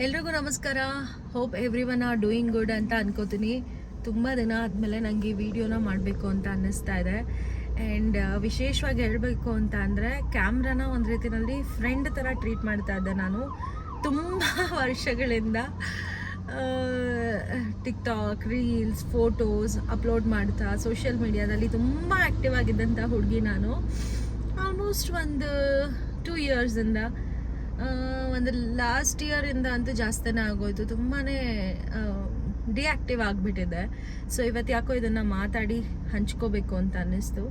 ಎಲ್ರಿಗೂ ನಮಸ್ಕಾರ. Hope every one are doing good ಅಂತ ಅನ್ಕೋತೀನಿ. ತುಂಬ ದಿನ ಆದಮೇಲೆ ನನಗೆ ಈ ವಿಡಿಯೋನ ಮಾಡಬೇಕು ಅಂತ ಅನ್ನಿಸ್ತಾ ಇದೆ. ಆ್ಯಂಡ್ ವಿಶೇಷವಾಗಿ ಹೇಳಬೇಕು ಅಂತ ಅಂದರೆ ಕ್ಯಾಮ್ರಾನ ಒಂದು ರೀತಿಯಲ್ಲಿ ಫ್ರೆಂಡ್ ಥರ ಟ್ರೀಟ್ ಮಾಡ್ತಾ ಇದ್ದೆ ನಾನು ತುಂಬ ವರ್ಷಗಳಿಂದ. ಟಿಕ್ಟಾಕ್, ರೀಲ್ಸ್, ಫೋಟೋಸ್ ಅಪ್ಲೋಡ್ ಮಾಡ್ತಾ ಸೋಷಿಯಲ್ ಮೀಡಿಯಾದಲ್ಲಿ ತುಂಬ ಆ್ಯಕ್ಟಿವ್ ಆಗಿದ್ದಂಥ ಹುಡುಗಿ ನಾನು. ಆಲ್ಮೋಸ್ಟ್ ಒಂದು 2 ಇಯರ್ಸಿಂದ, ಒಂದು ಲಾಸ್ಟ್ ಇಯರಿಂದ ಅಂತೂ ಜಾಸ್ತಿನೇ ಆಗೋಯ್ತು, ತುಂಬಾ ಡಿಆಕ್ಟಿವ್ ಆಗಿಬಿಟ್ಟಿದೆ. ಸೊ ಇವತ್ತು ಯಾಕೋ ಇದನ್ನು ಮಾತಾಡಿ ಹಂಚ್ಕೋಬೇಕು ಅಂತ ಅನ್ನಿಸ್ತು.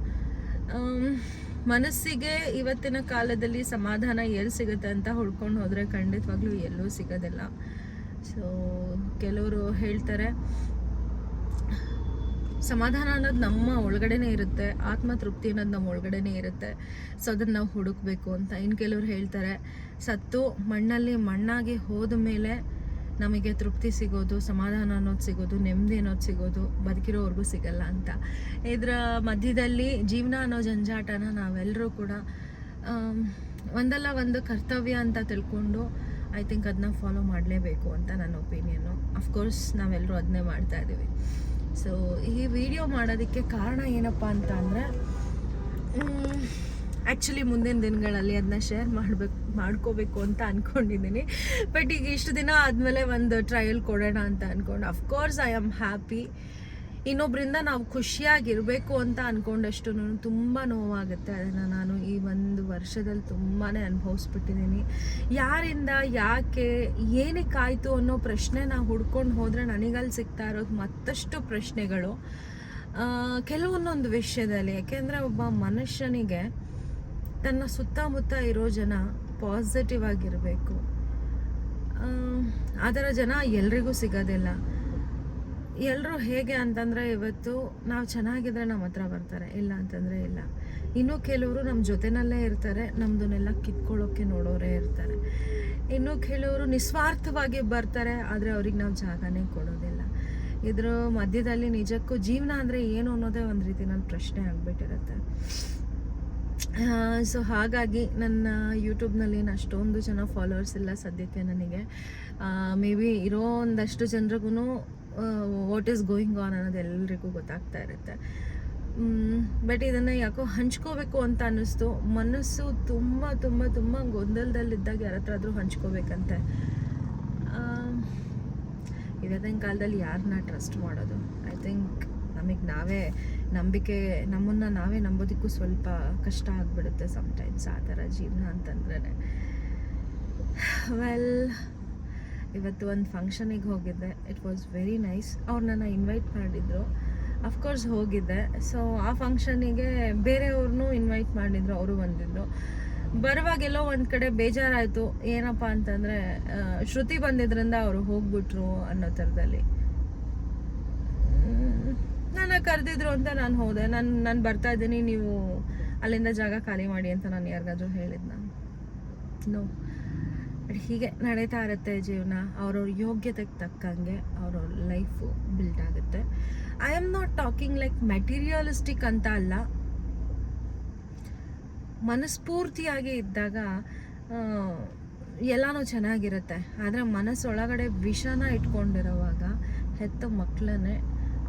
ಮನಸ್ಸಿಗೆ ಇವತ್ತಿನ ಕಾಲದಲ್ಲಿ ಸಮಾಧಾನ ಎಲ್ಲಿ ಸಿಗುತ್ತೆ ಅಂತ ಹುಡ್ಕೊಂಡು ಹೋದರೆ ಖಂಡಿತವಾಗ್ಲೂ ಎಲ್ಲೂ ಸಿಗೋದಿಲ್ಲ. ಸೊ ಕೆಲವರು ಹೇಳ್ತಾರೆ ಸಮಾಧಾನ ಅನ್ನೋದು ನಮ್ಮ ಒಳಗಡೆನೇ ಇರುತ್ತೆ, ಆತ್ಮತೃಪ್ತಿ ಅನ್ನೋದು ನಮ್ಮ ಒಳಗಡೆನೇ ಇರುತ್ತೆ. ಸೊ ಅದನ್ನು ನಾವು ಹುಡುಕ್ಬೇಕು ಅಂತ. ಇನ್ನು ಕೆಲವ್ರು ಹೇಳ್ತಾರೆ ಸತ್ತು ಮಣ್ಣಲ್ಲಿ ಮಣ್ಣಾಗಿ ಹೋದ ಮೇಲೆ ನಮಗೆ ತೃಪ್ತಿ ಸಿಗೋದು, ಸಮಾಧಾನ ಅನ್ನೋದು ಸಿಗೋದು, ನೆಮ್ಮದಿ ಅನ್ನೋದು ಸಿಗೋದು ಬದುಕಿರೋವರೆಗೂ ಸಿಗಲ್ಲ ಅಂತ. ಇದರ ಮಧ್ಯದಲ್ಲಿ ಜೀವನ ಅನ್ನೋ ಜಂಜಾಟನ ನಾವೆಲ್ಲರೂ ಕೂಡ ಒಂದಲ್ಲ ಒಂದು ಕರ್ತವ್ಯ ಅಂತ ತಿಳ್ಕೊಂಡು ಐ ಥಿಂಕ್ ಅದನ್ನ ಫಾಲೋ ಮಾಡಲೇಬೇಕು ಅಂತ ನನ್ನ ಒಪಿನಿಯನ್ನು. ಅಫ್ಕೋರ್ಸ್ ನಾವೆಲ್ಲರೂ ಅದನ್ನೇ ಮಾಡ್ತಾ ಇದ್ದೀವಿ. ಸೊ ಈ ವಿಡಿಯೋ ಮಾಡೋದಕ್ಕೆ ಕಾರಣ ಏನಪ್ಪ ಅಂತ ಅಂದರೆ, ಆ್ಯಕ್ಚುಲಿ ಮುಂದಿನ ದಿನಗಳಲ್ಲಿ ಅದನ್ನ ಶೇರ್ ಮಾಡ್ಕೋಬೇಕು ಅಂತ ಅಂದ್ಕೊಂಡಿದ್ದೀನಿ. ಬಟ್ ಈಗ ಇಷ್ಟು ದಿನ ಆದಮೇಲೆ ಒಂದು ಟ್ರಯಲ್ ಕೊಡೋಣ ಅಂತ ಅಂದ್ಕೊಂಡು, ಅಫ್ಕೋರ್ಸ್ ಐ ಆಮ್ ಹ್ಯಾಪಿ. ಇನ್ನೊಬ್ಬರಿಂದ ನಾವು ಖುಷಿಯಾಗಿರಬೇಕು ಅಂತ ಅಂದ್ಕೊಂಡಷ್ಟು ತುಂಬ ನೋವಾಗುತ್ತೆ. ಅದನ್ನು ನಾನು ಈ ಒಂದು ವರ್ಷದಲ್ಲಿ ತುಂಬಾ ಅನುಭವಿಸ್ಬಿಟ್ಟಿದ್ದೀನಿ. ಯಾರಿಂದ, ಯಾಕೆ, ಏನಕ್ಕಾಯಿತು ಅನ್ನೋ ಪ್ರಶ್ನೆ ನಾವು ಹುಡ್ಕೊಂಡು ಹೋದರೆ ನನಗಲ್ಲಿ ಸಿಗ್ತಾ ಇರೋದು ಮತ್ತಷ್ಟು ಪ್ರಶ್ನೆಗಳು ಕೆಲವೊಂದೊಂದು ವಿಷಯದಲ್ಲಿ. ಯಾಕೆಂದರೆ ಒಬ್ಬ ಮನುಷ್ಯನಿಗೆ ತನ್ನ ಸುತ್ತಮುತ್ತ ಇರೋ ಜನ ಪಾಸಿಟಿವ್ ಆಗಿರಬೇಕು. ಅದರ ಜನ ಎಲ್ರಿಗೂ ಸಿಗೋದಿಲ್ಲ. ಎಲ್ಲರೂ ಹೇಗೆ ಅಂತಂದರೆ, ಇವತ್ತು ನಾವು ಚೆನ್ನಾಗಿದ್ರೆ ನಮ್ಮ ಹತ್ರ ಬರ್ತಾರೆ, ಇಲ್ಲ ಅಂತಂದರೆ ಇಲ್ಲ. ಇನ್ನೂ ಕೆಲವರು ನಮ್ಮ ಜೊತೆನಲ್ಲೇ ಇರ್ತಾರೆ, ನಮ್ಮದನ್ನೆಲ್ಲ ಕಿತ್ಕೊಳ್ಳೋಕ್ಕೆ ನೋಡೋರೇ ಇರ್ತಾರೆ. ಇನ್ನೂ ಕೆಲವರು ನಿಸ್ವಾರ್ಥವಾಗಿ ಬರ್ತಾರೆ, ಆದರೆ ಅವ್ರಿಗೆ ನಾವು ಜಾಗನೇ ಕೊಡೋದಿಲ್ಲ. ಇದ್ರ ಮಧ್ಯದಲ್ಲಿ ನಿಜಕ್ಕೂ ಜೀವನ ಅಂದರೆ ಏನು ಅನ್ನೋದೇ ಒಂದು ರೀತಿನಲ್ಲಿ ಪ್ರಶ್ನೆ ಆಗಿಬಿಟ್ಟಿರುತ್ತೆ. ಸೊ ಹಾಗಾಗಿ ನನ್ನ ಯೂಟ್ಯೂಬ್ನಲ್ಲಿ ಅಷ್ಟೊಂದು ಜನ ಫಾಲೋವರ್ಸ್ ಇಲ್ಲ ಸದ್ಯಕ್ಕೆ ನನಗೆ. ಮೇ ಬಿ ಇರೋ ಒಂದಷ್ಟು ಜನರಿಗೂ ವಾಟ್ ಈಸ್ ಗೋಯಿಂಗ್ ಆನ್ ಅನ್ನೋದು ಎಲ್ರಿಗೂ ಗೊತ್ತಾಗ್ತಾ ಇರುತ್ತೆ. ಬಟ್ ಇದನ್ನು ಯಾಕೋ ಹಂಚ್ಕೋಬೇಕು ಅಂತ ಅನ್ನಿಸ್ತು. ಮನಸ್ಸು ತುಂಬ ತುಂಬ ತುಂಬ ಗೊಂದಲದಲ್ಲಿದ್ದಾಗ ಯಾರ ಹತ್ರ ಆದರೂ ಹಂಚ್ಕೋಬೇಕಂತೆ. ಇವತ್ತಿನ ಕಾಲದಲ್ಲಿ ಯಾರನ್ನ ಟ್ರಸ್ಟ್ ಮಾಡೋದು? ಐ ಥಿಂಕ್ ನಮಗೆ ನಾವೇ ನಮ್ಮನ್ನು ನಾವೇ ನಂಬೋದಕ್ಕೂ ಸ್ವಲ್ಪ ಕಷ್ಟ ಆಗಿಬಿಡುತ್ತೆ ಸಮ್ಟೈಮ್ಸ್. ಆ ಥರ ಜೀವನ ಅಂತಂದ್ರೆ. ವೆಲ್, ಇವತ್ತು ಒಂದು ಫಂಕ್ಷನಿಗೆ ಹೋಗಿದ್ದೆ. It was very nice. ಅವ್ರು ನನ್ನ ಇನ್ವೈಟ್ ಮಾಡಿದ್ರು, ಅಫ್ಕೋರ್ಸ್ ಹೋಗಿದ್ದೆ. ಸೊ ಆ ಫಂಕ್ಷನಿಗೆ ಬೇರೆಯವ್ರನ್ನೂ ಇನ್ವೈಟ್ ಮಾಡಿದ್ರು, ಅವರು ಬಂದಿದ್ರು. ಬರುವಾಗೆಲ್ಲೋ ಒಂದು ಕಡೆ ಬೇಜಾರಾಯಿತು. ಏನಪ್ಪ ಅಂತಂದರೆ, ಶ್ರುತಿ ಬಂದಿದ್ರಿಂದ ಅವರು ಹೋಗ್ಬಿಟ್ರು ಅನ್ನೋ ಥರದಲ್ಲಿ. ನನ್ನ ಕರೆದಿದ್ರು ಅಂತ ನಾನು ಹೋದೆ. ನಾನು ಬರ್ತಾ ಇದ್ದೀನಿ, ನೀವು ಅಲ್ಲಿಂದ ಜಾಗ ಖಾಲಿ ಮಾಡಿ ಅಂತ ನಾನು ಯಾರಿಗಾದ್ರೂ ಹೇಳಿದ್ನ? ನೋ. ಹೀಗೆ ನಡೀತಾ ಇರುತ್ತೆ ಜೀವನ. ಅವ್ರವ್ರ ಯೋಗ್ಯತೆಗೆ ತಕ್ಕಂಗೆ ಅವ್ರವ್ರ ಲೈಫು ಬಿಲ್ಡ್ ಆಗುತ್ತೆ. I am not talking like materialistic ಅಂತ ಅಲ್ಲ. ಮನಸ್ಫೂರ್ತಿಯಾಗಿ ಇದ್ದಾಗ ಎಲ್ಲನೂ ಚೆನ್ನಾಗಿರುತ್ತೆ. ಆದರೆ ಮನಸ್ಸೊಳಗಡೆ ವಿಷನ ಇಟ್ಕೊಂಡಿರೋವಾಗ ಹೆತ್ತ ಮಕ್ಕಳನ್ನೇ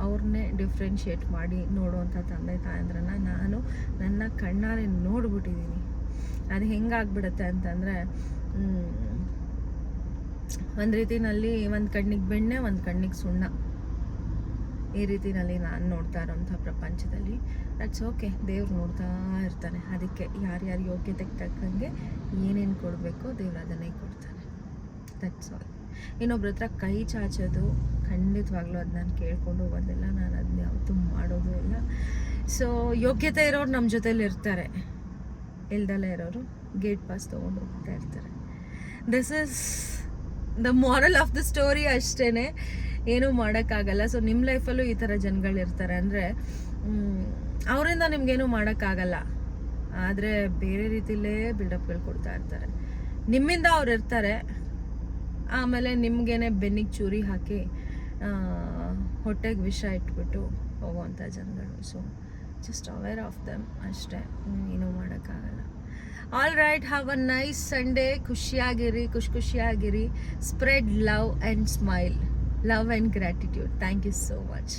ಅವ್ರನ್ನೇ ಡಿಫ್ರೆನ್ಷಿಯೇಟ್ ಮಾಡಿ ನೋಡುವಂಥ ತಂದೆ ತಾಯಂದ್ರನ್ನ ನಾನು ನನ್ನ ಕಣ್ಣಾರೆ ನೋಡ್ಬಿಟ್ಟಿದ್ದೀನಿ. ಅದು ಹೆಂಗಾಗ್ಬಿಡುತ್ತೆ ಅಂತಂದರೆ, ಒಂದು ರೀತಿನಲ್ಲಿ ಒಂದು ಕಣ್ಣಿಗೆ ಬೆಣ್ಣೆ, ಒಂದು ಕಣ್ಣಿಗೆ ಸುಣ್ಣ, ಈ ರೀತಿನಲ್ಲಿ ನಾನು ನೋಡ್ತಾ ಇರೋಂಥ ಪ್ರಪಂಚದಲ್ಲಿ. ದಟ್ಸ್ ಓಕೆ, ದೇವ್ರು ನೋಡ್ತಾ ಇರ್ತಾನೆ. ಅದಕ್ಕೆ ಯಾರ್ಯಾರು ಯೋಗ್ಯತೆಗೆ ತಕ್ಕಂಗೆ ಏನೇನು ಕೊಡಬೇಕೋ ದೇವ್ರು ಅದನ್ನೇ ಕೊಡ್ತಾನೆ. That's all. ಇನ್ನೊಬ್ರ ಹತ್ರ ಕೈ ಚಾಚೋದು ಖಂಡಿತವಾಗ್ಲೂ ಅದು ನಾನು ಕೇಳ್ಕೊಂಡು ಹೋಗೋದಿಲ್ಲ, ನಾನು ಅದನ್ನ ಯಾವತ್ತೂ ಮಾಡೋದು ಇಲ್ಲ. ಸೊ ಯೋಗ್ಯತೆ ಇರೋರು ನಮ್ಮ ಜೊತೇಲಿ ಇರ್ತಾರೆ, ಇಲ್ದಲ್ಲೇ ಇರೋರು ಗೇಟ್ ಪಾಸ್ ತೊಗೊಂಡು ಹೋಗ್ತಾ ಇರ್ತಾರೆ. This is the moral of the story ಅಷ್ಟೇ, ಏನೂ ಮಾಡೋಕ್ಕಾಗಲ್ಲ. ಸೊ ನಿಮ್ಮ ಲೈಫಲ್ಲೂ ಈ ಥರ ಜನಗಳಿರ್ತಾರೆ ಅಂದರೆ ಅವರಿಂದ ನಿಮಗೇನು ಮಾಡೋಕ್ಕಾಗಲ್ಲ. ಆದರೆ ಬೇರೆ ರೀತಿಲೇ ಬಿಲ್ಡಪ್ಗಳು ಕೊಡ್ತಾ ಇರ್ತಾರೆ. ನಿಮ್ಮಿಂದ ಅವ್ರು ಇರ್ತಾರೆ, ಆಮೇಲೆ ನಿಮಗೇನೆ ಬೆನ್ನಿಗೆ ಚೂರಿ ಹಾಕಿ ಹೊಟ್ಟೆಗೆ ವಿಷ ಇಟ್ಬಿಟ್ಟು ಹೋಗುವಂಥ ಜನಗಳು. So just aware of them ಅಷ್ಟೇ, ಏನೂ ಮಾಡೋಕ್ಕಾಗಲ್ಲ. All right, have a nice Sunday. ಖುಷಿಯಾಗಿರಿ, ಖುಷಿಯಾಗಿರಿ. Spread love and smile, love and gratitude. Thank you so much.